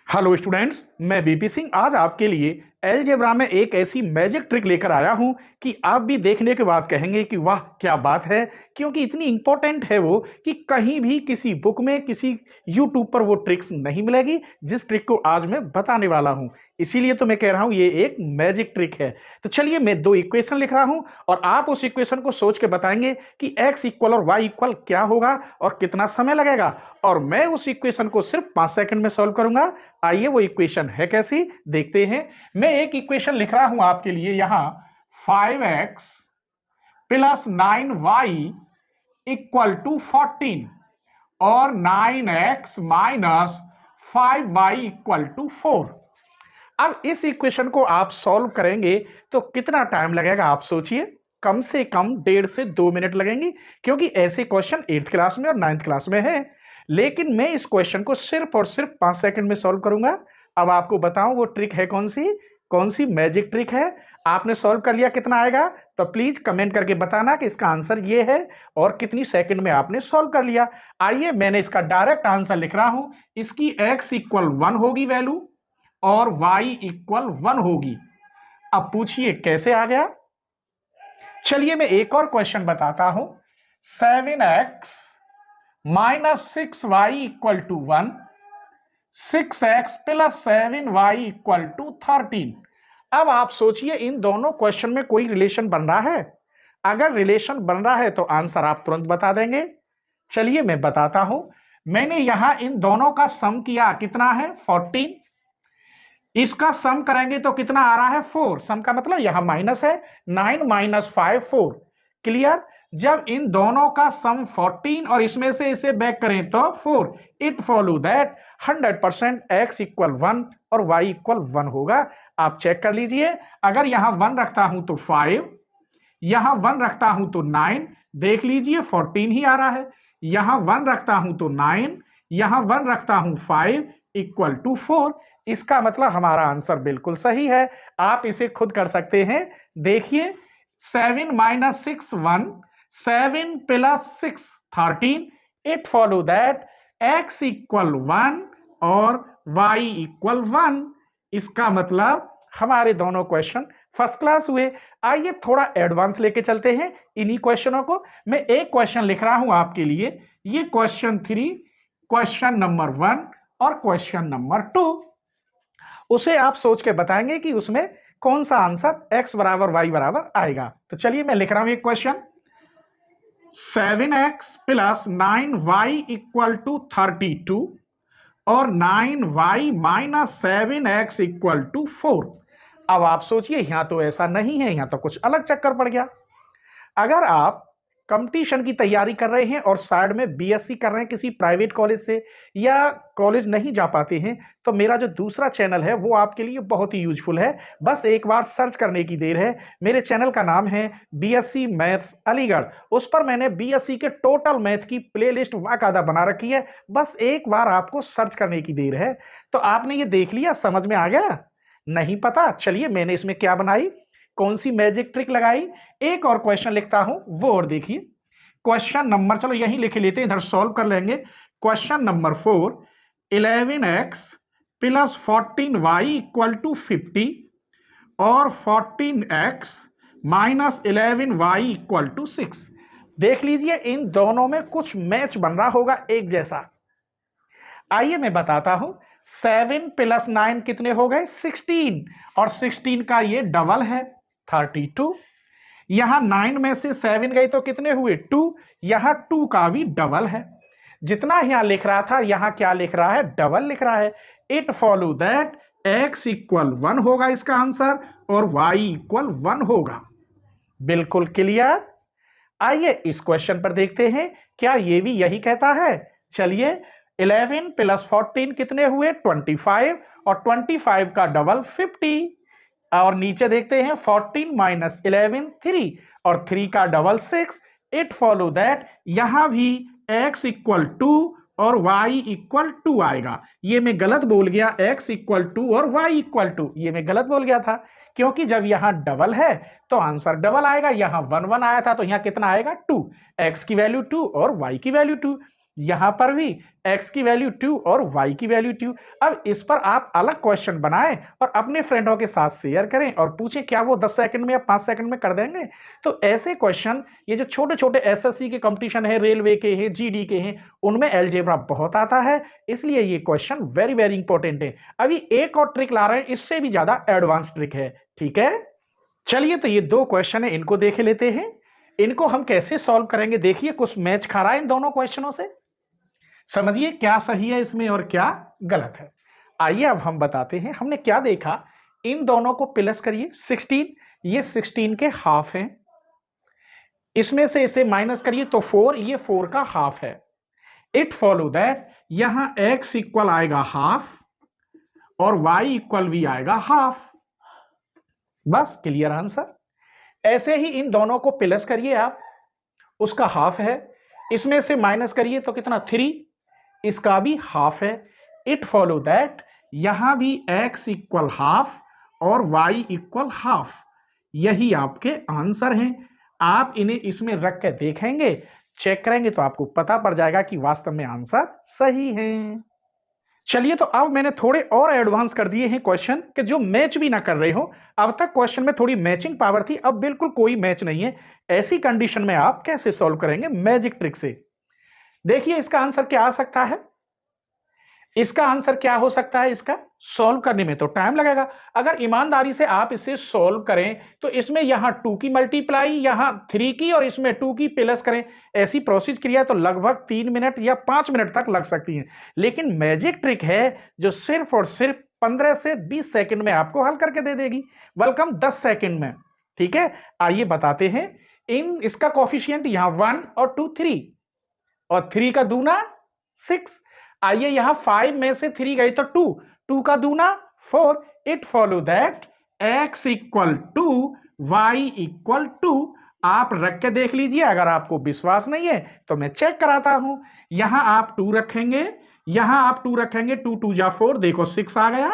Hello students, मैं BP Singh आज आपके लिए अलजेब्रा में एक ऐसी मैजिक ट्रिक लेकर आया हूं कि आप भी देखने के बाद कहेंगे कि वाह क्या बात है। क्योंकि इतनी इंपॉर्टेंट है वो कि कहीं भी किसी बुक में किसी यूट्यूब पर वो ट्रिक्स नहीं मिलेगी जिस ट्रिक को आज मैं बताने वाला हूं। इसीलिए तो मैं कह रहा हूं ये एक मैजिक ट्रिक है। तो चलिए मैं दो इक्वेशन लिख रहा हूं और आप उस इक्वेशन को सोच के बताएंगे कि x इक्वल और y इक्वल क्या होगा और कितना समय लगेगा, और मैं उस इक्वेशन को सिर्फ 5 सेकंड में सॉल्व करूंगा। आइए वो इक्वेशन है कैसी देखते हैं। मैं एक इक्वेशन लिख रहा हूं आपके लिए यहां 5x plus 9y equal to 14 और 9x minus 5y equal to 4। अब इस इक्वेशन को आप सॉल्व करेंगे तो कितना टाइम लगेगा आप सोचिए। कम से कम 1.5 से 2 मिनट लगेंगे, क्योंकि ऐसे क्वेश्चन 8th क्लास में और 9th क्लास में है। लेकिन मैं इस क्वेश्चन को सिर्फ और सिर्फ 5 सेकंड में सॉल्व करूंगा। अब आपको बताऊं वो ट्रिक है कौन सी मैजिक ट्रिक है। आपने सॉल्व कर लिया, कितना आएगा तो प्लीज कमेंट करके बताना कि इसका आंसर ये है और कितनी सेकंड में आपने सॉल्व कर लिया। आइए मैंने इसका डायरेक्ट आंसर लिख रहा हूं। इसकी x इक्वल 1 होगी वैल्यू और y इक्वल 1 होगी। अब पूछिए कैसे आ गया। चलिए मैं एक और क्वेश्चन बताता हूं। 7x minus 6y equal to 1, 6x plus 7y equal to 13। अब आप सोचिए इन दोनों क्वेश्चन में कोई रिलेशन बन रहा है। अगर रिलेशन बन रहा है तो आंसर आप तुरंत बता देंगे। चलिए मैं बताता हूं। मैंने यहां इन दोनों का सम किया, कितना है 14। इसका सम करेंगे तो कितना आ रहा है 4। सम का मतलब यहां माइनस है, 9 माइनस 5 4। क्लियर। जब इन दोनों का सम 14 और इसमें से इसे बैक करें तो 4, it follow that 100% x equal 1 और y इक्वल 1 होगा। आप चेक कर लीजिए। अगर यहां 1 रखता हूं तो 5, यहां 1 रखता हूं तो 9, देख लीजिए 14 ही आ रहा है। यहां 1 रखता हूं तो 9, यहां 1 रखता हूं 5 इक्वल टू 4। इसका मतलब हमारा आंसर बिल्कुल सही है। आप इसे खुद कर सकते हैं। देखिए 7 minus 6 1, 7 plus 6 13। It follow that x equal 1 और y इक्वल 1। इसका मतलब हमारे दोनों क्वेश्चन फर्स्ट क्लास हुए। आइए थोड़ा एडवांस लेके चलते हैं इन्हीं क्वेश्चनों को। मैं एक क्वेश्चन लिख रहा हूं आपके लिए, ये क्वेश्चन 3, क्वेश्चन नंबर 1 और क्वेश्चन नंबर 2। उसे आप सोच के बताएंगे कि उसमें कौन सा आंसर x बराबर y बराबर आएगा। तो चलिए मैं लिख रहा हूं एक question. 7x plus 9y equal to 32 और 9y minus 7x equal to 4। अब आप सोचिए यहां तो ऐसा नहीं है, यहां तो कुछ अलग चक्कर पड़ गया। अगर आप कंपटीशन की तैयारी कर रहे हैं और साइड में बीएससी कर रहे हैं किसी प्राइवेट कॉलेज से, या कॉलेज नहीं जा पाते हैं, तो मेरा जो दूसरा चैनल है वो आपके लिए बहुत ही यूजफुल है। बस एक बार सर्च करने की देर है। मेरे चैनल का नाम है बीएससी मैथ्स अलीगढ़। उस पर मैंने बीएससी के टोटल मैथ की प्लेलिस्ट बाकायदा बना रखी है। बस एक बार आपको सर्च करने की देर है। तो आपने ये देख लिया, समझ में आ गया? नहीं पता? चलिए मैंने इसमें क्या बनाई, कौन सी मैजिक ट्रिक लगाई। एक और क्वेश्चन लिखता हूं वो और देखिए। क्वेश्चन नंबर, चलो यही लिख लेते हैं, इधर सॉल्व कर लेंगे। Question number 4, 11x plus 14y equal to 50 और 14x minus 11y equal to 6। देख लीजिए इन दोनों में कुछ मैच बन रहा होगा एक जैसा। आइए मैं बताता हूं। 7 प्लस 9 कितने हो गए 16, और 16 का ये डबल है 32। यहां 9 में से 7 गए तो कितने हुए 2, यहां 2 का भी डबल है। जितना यहां लिख रहा था यहां क्या लिख रहा है, डबल लिख रहा है। It follow that x equal 1 होगा इसका आंसर और y इक्वल 1 होगा। बिल्कुल क्लियर। आइए इस क्वेश्चन पर देखते हैं क्या ये भी यही कहता है। चलिए 11 प्लस 14 कितने हुए 25, और 25 का डबल 50। और नीचे देखते हैं 14 माइनस 11 3, और 3 का डबल 6। इट फॉलो दैट यहां भी x इक्वल 2 और y इक्वल 2 आएगा। ये मैं गलत बोल गया, x इक्वल 2 और y इक्वल 2, ये मैं गलत बोल गया था, क्योंकि जब यहां डबल है तो आंसर डबल आएगा। यहां 1 1 आया था तो यहां कितना आएगा 2, x की वैल्यू 2 और y की वैल्यू 2। यहां पर भी x की वैल्यू 2 और y की वैल्यू 2। अब इस पर आप अलग क्वेश्चन बनाएं और अपने फ्रेंडों के साथ शेयर करें और पूछें क्या वो 10 सेकंड में या 5 सेकंड में कर देंगे। तो ऐसे क्वेश्चन, ये जो छोटे छोटे एसएससी के कंपटीशन है, रेलवे के हैं, जीडी के हैं, उनमें अलजेब्रा बहुत आता है, इसलिए ये क्वेश्चन वेरी वेरी इंपॉर्टेंट है। अभी एक और ट्रिक ला रहे हैं, इससे भी ज्यादा एडवांस ट्रिक है। ठीक है, चलिए तो ये दो क्वेश्चन है, इनको देख लेते हैं। इनको हम कैसे सॉल्व करेंगे, देखिए कुछ मैच खा रहा है इन दोनों क्वेश्चनों से, समझिए क्या सही है इसमें और क्या गलत है। आइए अब हम बताते हैं हमने क्या देखा। इन दोनों को प्लस करिए, 16, ये 16 के हाफ है, इसमें से इसे माइनस करिए तो 4, ये 4 का हाफ है। इट फॉलो दैट यहां x इक्वल आएगा हाफ और y इक्वल भी आएगा हाफ। बस क्लियर आंसर। ऐसे ही इन दोनों को प्लस करिए आप, उसका हाफ है, इसमें से माइनस करिए तो कितना 3, इसका भी हाफ है। इट फॉलो दैट यहां भी x इक्वल हाफ और y इक्वल हाफ। यही आपके आंसर हैं। आप इन्हें इसमें रख के देखेंगे, चेक करेंगे तो आपको पता पड़ जाएगा कि वास्तव में आंसर सही है। चलिए तो अब मैंने थोड़े और एडवांस कर दिए हैं क्वेश्चन कि जो मैच भी ना कर रहे हो। अब तक क्वेश्चन में थोड़ी मैचिंग पावर थी, अब बिल्कुल कोई मैच नहीं है। ऐसी कंडीशन में आप कैसे सॉल्व करेंगे मैजिक ट्रिक से। देखिए इसका आंसर क्या आ सकता है, इसका आंसर क्या हो सकता है, इसका सॉल्व करने में तो टाइम लगेगा। अगर ईमानदारी से आप इसे सॉल्व करें तो इसमें यहां 2 की मल्टीप्लाई, यहां 3 की और इसमें 2 की प्लस करें, ऐसी प्रोसेस क्रिया तो लगभग 3 मिनट या 5 मिनट तक लग सकती है। लेकिन मैजिक ट्रिक है जो सिर्फ और सिर्फ 15 से 20 सेकंड में आपको हल करके दे देगी, वेलकम 10 सेकंड में। ठीक है, आइए बताते हैं। इन इसका कोफिशिएंट यहां 1 और 2 3 और 3 का दूना 6। आइए यहां 5 में से 3 गई तो 2, 2 का दूना 4। It follow that x equal to Y equal to. आप रख के देख लीजिए, अगर आपको विश्वास नहीं है तो मैं चेक कराता हूं। यहां आप 2 रखेंगे, यहां आप 2 रखेंगे, 2 2 जा 4, देखो 6 आ गया।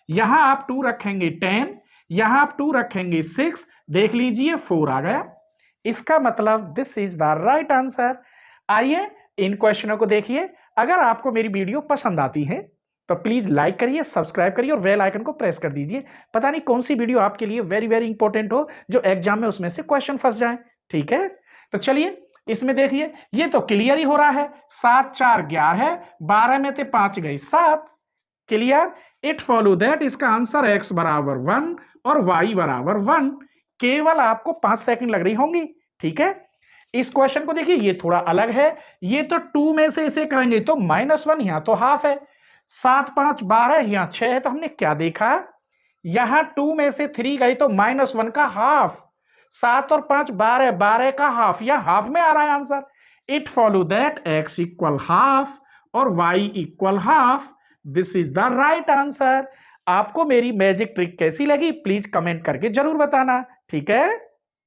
यहां आप 2 रखेंगे 10, यहां आप 2 रखेंगे 6, देख लीजिए 4 आ गया। इसका मतलब this is the right answer. आइए इन क्वेश्चनों को देखिए। अगर आपको मेरी वीडियो पसंद आती है तो प्लीज लाइक करिए, सब्सक्राइब करिए और बेल आइकन को प्रेस कर दीजिए। पता नहीं कौन सी वीडियो आपके लिए वेरी वेरी इंपॉर्टेंट हो, जो एग्जाम में उसमें से क्वेश्चन फंस जाए। ठीक है, तो चलिए इसमें देखिए, ये तो क्लियर ही हो रहा है। 7 4 11, 12 में से 5 गई 7। क्लियर। इट फॉलो दैट इसका आंसर x बराबर 1 और y बराबर 1। केवल आपको 5 सेकंड लग रही होंगी। ठीक है, इस क्वेश्चन को देखिए, ये थोड़ा अलग है। ये तो 2 में से इसे करेंगे तो -1, यहां तो हाफ है। 7 5 12, यहां 6 है, तो हमने क्या देखा, यहां 2 में से 3 गई तो -1 का हाफ। 7 और 5 12, 12 का हाफ, यहां हाफ में आ रहा है answer. It follow that x equal half और y equal half. This is the right answer. आपको मेरी मैजिक ट्रिक कैसी लगी प्लीज कमेंट करके जरूर बताना। ठीक है।